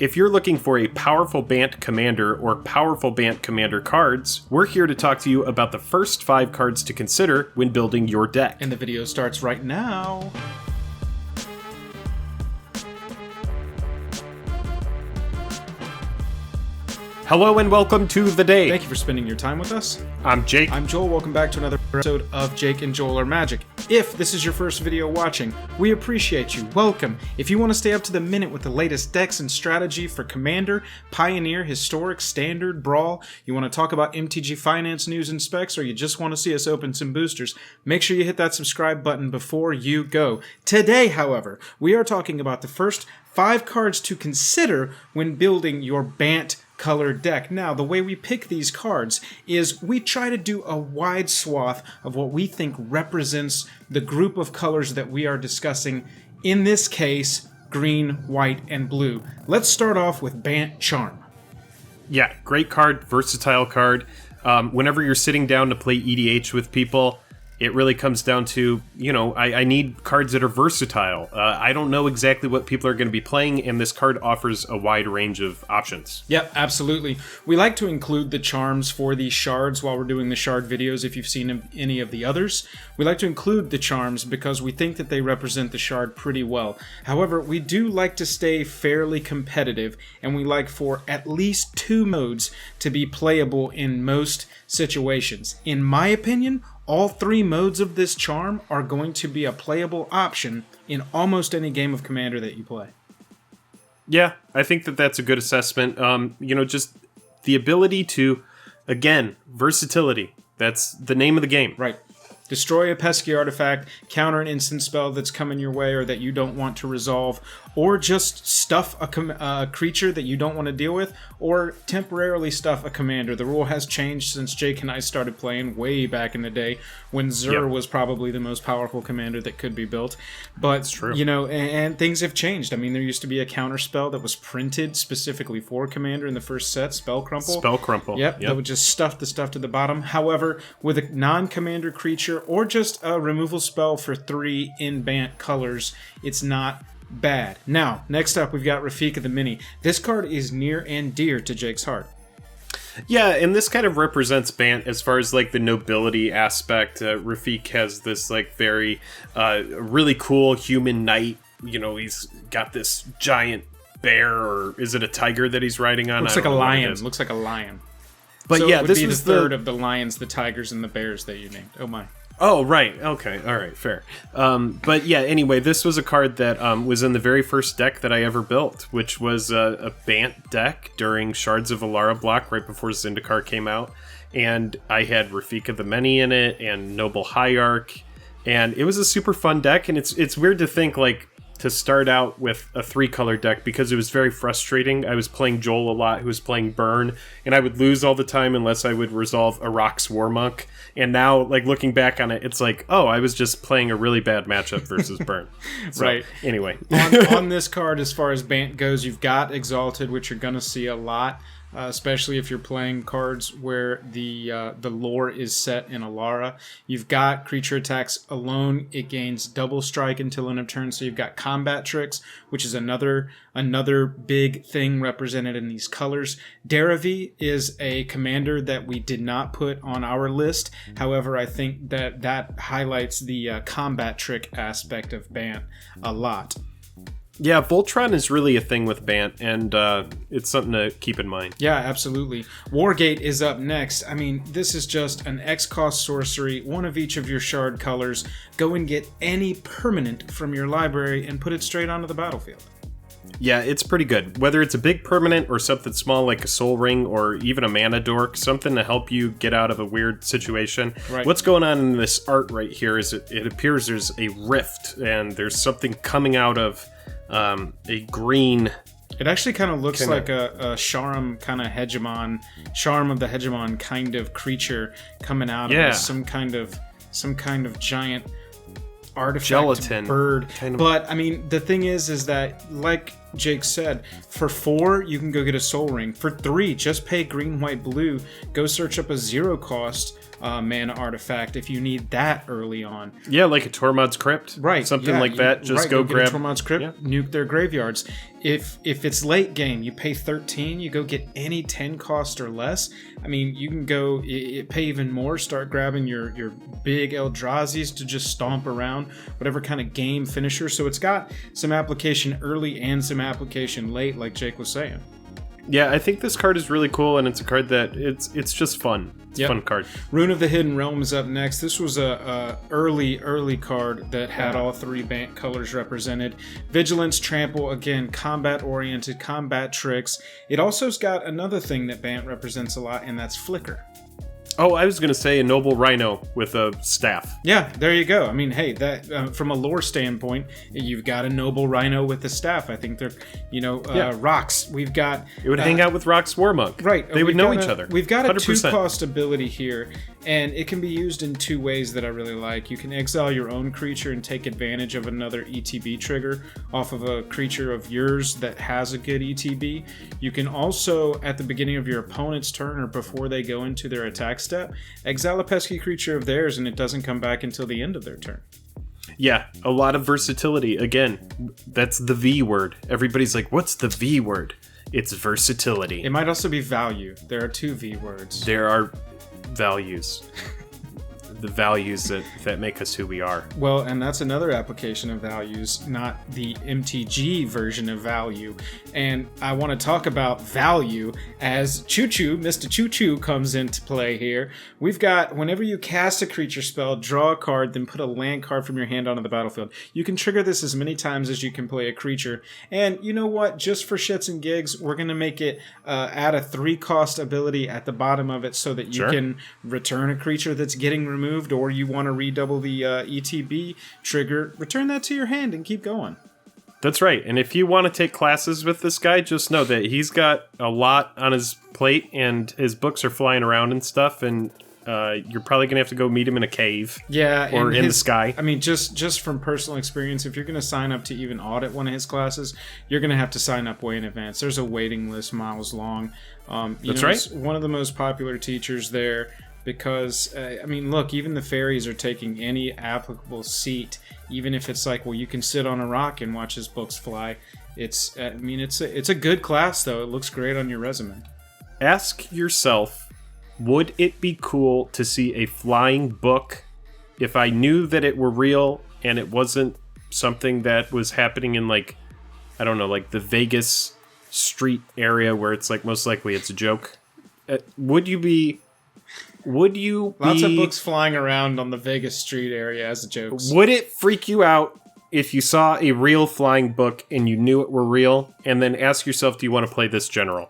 If you're looking for a powerful Bant Commander or powerful Bant Commander cards, we're here to talk to you about the first 5 cards to consider when building your deck. And the video starts right now. Hello and welcome to the day. Thank you for spending your time with us. I'm Jake. I'm Joel. Welcome back to another episode of Jake and Joel Are Magic. If this is your first video watching, we appreciate you. Welcome. If you want to stay up to the minute with the latest decks and strategy for Commander, Pioneer, Historic, Standard, Brawl, you want to talk about MTG Finance news and specs, or you just want to see us open some boosters, make sure you hit that subscribe button before you go. Today, however, we are talking about the first 5 cards to consider when building your Bant colored deck. Now, the way we pick these cards is we try to do a wide swath of what we think represents the group of colors that we are discussing. In this case, green, white, and blue. Let's start off with Bant Charm. Yeah, great card, versatile card. Whenever you're sitting down to play EDH with people, it really comes down to, I need cards that are versatile. I don't know exactly what people are going to be playing, and this card offers a wide range of options. Yep, absolutely. We like to include the charms for the shards while we're doing the shard videos, if you've seen any of the others. We like to include the charms because we think that they represent the shard pretty well. However, we do like to stay fairly competitive, and we like for at least 2 modes to be playable in most situations. In my opinion, all 3 modes of this charm are going to be a playable option in almost any game of Commander that you play. Yeah, I think that that's a good assessment. Just the ability to, again, versatility. That's the name of the game. Right. Destroy a pesky artifact, counter an instant spell that's coming your way or that you don't want to resolve, or just stuff a creature that you don't want to deal with, or temporarily stuff a commander. The rule has changed since Jake and I started playing way back in the day when Zur was probably the most powerful commander that could be built. But, that's true. And things have changed. I mean, there used to be a counter spell that was printed specifically for commander in the first set, Spell Crumple. Spell Crumple. Yep, that would just stuff the stuff to the bottom. However, with a non-commander creature or just a removal spell for 3 in Bant colors, it's not bad. Now, next up, we've got Rafiq of the Mini. This card is near and dear to Jake's heart. Yeah, and this kind of represents Bant as far as the nobility aspect. Rafiq has this very really cool human knight. He's got this giant bear, or is it a tiger that he's riding on? Looks like a lion. Looks like a lion. But so yeah, it would this be was the third of the lions, the tigers, and the bears that you named. Oh my. Oh, right. Okay. All right. Fair. But yeah, anyway, this was a card that was in the very first deck that I ever built, which was a Bant deck during Shards of Alara Block right before Zendikar came out. And I had Rafiq of the Many in it and Noble Hierarch. And it was a super fun deck. And it's weird to think, to start out with a 3-color deck because it was very frustrating. I was playing Joel a lot, who was playing Burn, and I would lose all the time unless I would resolve Iraq's War Monk. And now, looking back on it, it's I was just playing a really bad matchup versus Burn. So, right. Anyway. on this card, as far as Bant goes, you've got Exalted, which you're going to see a lot. Especially if you're playing cards where the lore is set in Alara. You've got creature attacks alone. It gains double strike until end of turn. So you've got combat tricks, which is another big thing represented in these colors. Daravi is a commander that we did not put on our list. However, I think that highlights the combat trick aspect of Bant a lot. Yeah, Voltron is really a thing with Bant, and it's something to keep in mind. Yeah, absolutely. Wargate is up next. I mean, this is just an X-cost sorcery, one of each of your shard colors. Go and get any permanent from your library and put it straight onto the battlefield. Yeah, it's pretty good. Whether it's a big permanent or something small like a Soul Ring or even a Mana Dork, something to help you get out of a weird situation. Right. What's going on in this art right here is it appears there's a rift, and there's something coming out of a green. It actually kind of looks like a Charm kind of hegemon, Charm of the hegemon kind of creature coming out of some kind of giant artifact gelatin bird. Kind of. But I mean, the thing is that, like Jake said, for 4 you can go get a Soul Ring. For 3, just pay green, white, blue. Go search up a 0 cost mana artifact if you need that early on. Yeah, like a Tormod's Crypt. Right. Something like that. Just go grab... Tormod's Crypt, nuke their graveyards. If it's late game, you pay 13, you go get any 10 cost or less. I mean, you can go pay even more, start grabbing your big Eldrazi's to just stomp around, whatever kind of game finisher. So it's got some application early and some application late, like Jake was saying. Yeah, I think this card is really cool, and it's a card that it's just fun. It's a fun card. Rune of the Hidden Realm is up next. This was a early card that had all 3 Bant colors represented. Vigilance, Trample, again, combat-oriented, combat tricks. It also's got another thing that Bant represents a lot, and that's Flicker. Oh, I was going to say a noble rhino with a staff. Yeah, there you go. I mean, hey, that from a lore standpoint, you've got a noble rhino with a staff. I think they're, rocks. We've got... It would hang out with Rock's Warmonk. Right. They would know each other. We've got a 100%. 2-cost ability here, and it can be used in 2 ways that I really like. You can exile your own creature and take advantage of another ETB trigger off of a creature of yours that has a good ETB. You can also, at the beginning of your opponent's turn or before they go into their attack step, exile a pesky creature of theirs, and it doesn't come back until the end of their turn. Yeah, a lot of versatility. Again, that's the V word. Everybody's like, what's the V word? It's versatility. It might also be value. There are 2 V words. There are values. The values that make us who we are. Well, and that's another application of values, not the MTG version of value. And I want to talk about value as Choo-Choo, Mr. Choo-Choo comes into play here. We've got, whenever you cast a creature spell, draw a card, then put a land card from your hand onto the battlefield. You can trigger this as many times as you can play a creature. And you know what? Just for shits and gigs, we're going to make it add a 3-cost ability at the bottom of it so that you can return a creature that's getting removed, or you want to redouble the ETB trigger, return that to your hand and keep going. That's right. And if you want to take classes with this guy, just know that he's got a lot on his plate and his books are flying around and stuff, and you're probably going to have to go meet him in a cave. Yeah. Or in the sky. I mean, just from personal experience, if you're going to sign up to even audit one of his classes, you're going to have to sign up way in advance. There's a waiting list miles long. That's right. He's one of the most popular teachers there. Because, I mean, look, even the fairies are taking any applicable seat, even if it's like, well, you can sit on a rock and watch his books fly. It's a good class, though. It looks great on your resume. Ask yourself, would it be cool to see a flying book if I knew that it were real and it wasn't something that was happening in, like, I don't know, like the Vegas street area where it's like most likely it's a joke? Would you be... Lots of books flying around on the Vegas street area as jokes. Would it freak you out if you saw a real flying book and you knew it were real, and then ask yourself, do you want to play this general?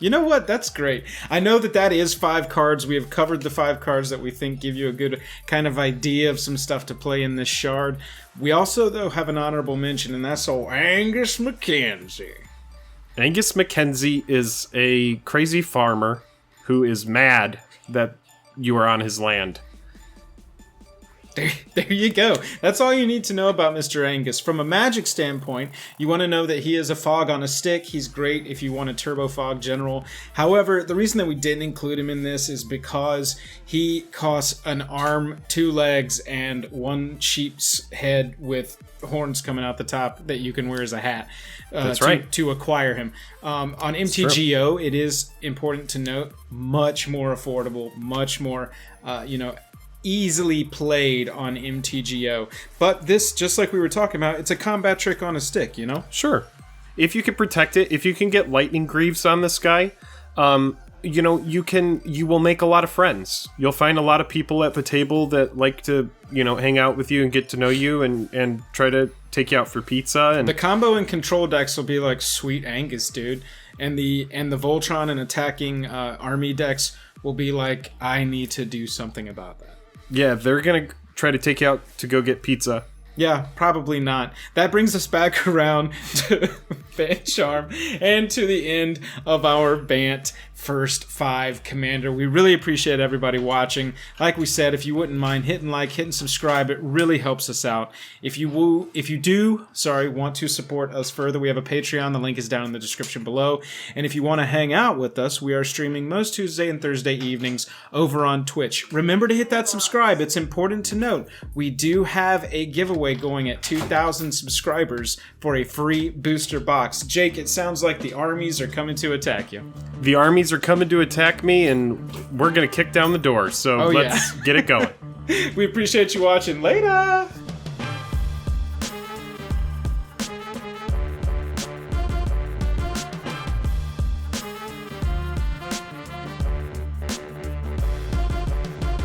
You know what? That's great. I know that is 5 cards. We have covered the 5 cards that we think give you a good kind of idea of some stuff to play in this shard. We also, though, have an honorable mention, and that's old Angus Mackenzie. Angus Mackenzie is a crazy farmer who is mad that you are on his land. There you go. That's all you need to know about Mr. Angus. From a magic standpoint, you want to know that he is a fog on a stick. He's great if you want a turbo fog general. However, the reason that we didn't include him in this is because he costs an arm, 2 legs, and 1 sheep's head with horns coming out the top that you can wear as a hat. That's right. To acquire him. On MTGO, it is important to note, much more affordable, much more, easily played on MTGO. But this, just like we were talking about, it's a combat trick on a stick, you know? Sure. If you can protect it, if you can get lightning greaves on this guy, you will make a lot of friends. You'll find a lot of people at the table that like to, hang out with you and get to know you and try to take you out for pizza. And the combo and control decks will be like Sweet Angus, dude. And the Voltron and attacking army decks will be like, I need to do something about that. Yeah, they're going to try to take you out to go get pizza. Yeah, probably not. That brings us back around to Bant Charm and to the end of our Bant first 5 Commander. We really appreciate everybody watching. Like we said, if you wouldn't mind hitting like, hitting subscribe, it really helps us out. If you do want to support us further, we have a Patreon. The link is down in the description below. And if you want to hang out with us, we are streaming most Tuesday and Thursday evenings over on Twitch. Remember to hit that subscribe. It's important to note we do have a giveaway going at 2,000 subscribers for a free booster box. Jake, it sounds like the armies are coming to attack you. The armies are coming to attack me, and we're going to kick down the door, so let's get it going. We appreciate you watching. Later!